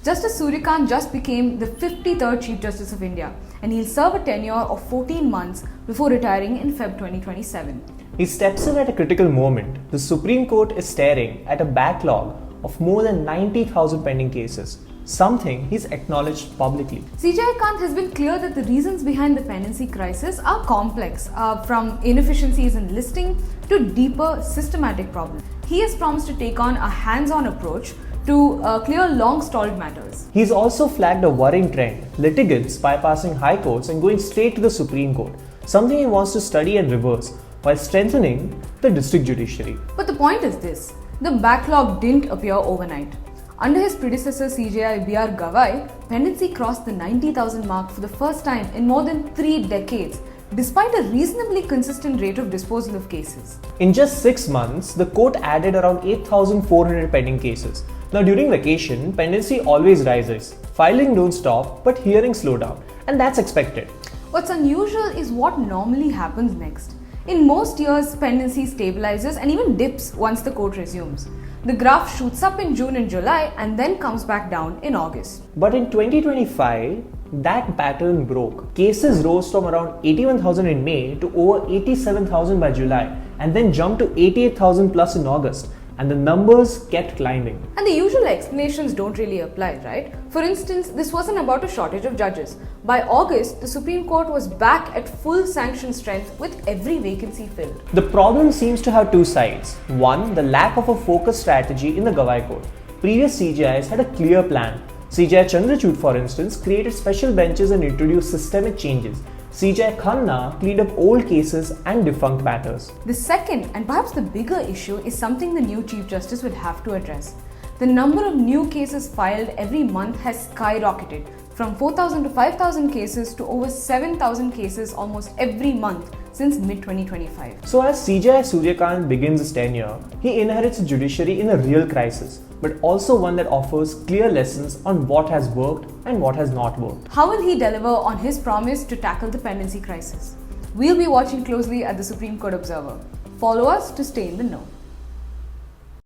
Justice Suryakant just became the 53rd Chief Justice of India, and he'll serve a tenure of 14 months before retiring in Feb 2027. He steps in at a critical moment. The Supreme Court is staring at a backlog of more than 90,000 pending cases, something he's acknowledged publicly. CJI Kant has been clear that the reasons behind the pendency crisis are complex, from inefficiencies in listing to deeper systematic problems. He has promised to take on a hands-on approach to clear long-stalled matters. He's also flagged a worrying trend, litigants bypassing high courts and going straight to the Supreme Court, something he wants to study and reverse, while strengthening the district judiciary. But the point is this, the backlog didn't appear overnight. Under his predecessor CJI B.R. Gavai, pendency crossed the 90,000 mark for the first time in more than 3 decades, despite a reasonably consistent rate of disposal of cases. In just 6 months, the court added around 8,400 pending cases. Now during vacation, pendency always rises. Filing don't stop, but hearings slow down, and that's expected. What's unusual is what normally happens next. In most years, pendency stabilizes and even dips once the court resumes. The graph shoots up in June and July and then comes back down in August. But in 2025, that pattern broke. Cases rose from around 81,000 in May to over 87,000 by July, and then jumped to 88,000 plus in August. And the numbers kept climbing. And the usual explanations don't really apply, right? For instance, this wasn't about a shortage of judges. By August, the Supreme Court was back at full sanction strength with every vacancy filled. The problem seems to have two sides. One, the lack of a focused strategy in the Gavai Court. Previous CJIs had a clear plan. CJI Chandrachud, for instance, created special benches and introduced systemic changes. CJI Khanna cleaned up old cases and defunct matters. The second, and perhaps the bigger issue, is something the new Chief Justice will have to address. The number of new cases filed every month has skyrocketed, from 4,000 to 5,000 cases to over 7,000 cases almost every month since mid-2025. So as CJI Suryakant begins his tenure, he inherits a judiciary in a real crisis, but also one that offers clear lessons on what has worked and what has not worked. How will he deliver on his promise to tackle the pendency crisis? We'll be watching closely at the Supreme Court Observer. Follow us to stay in the know.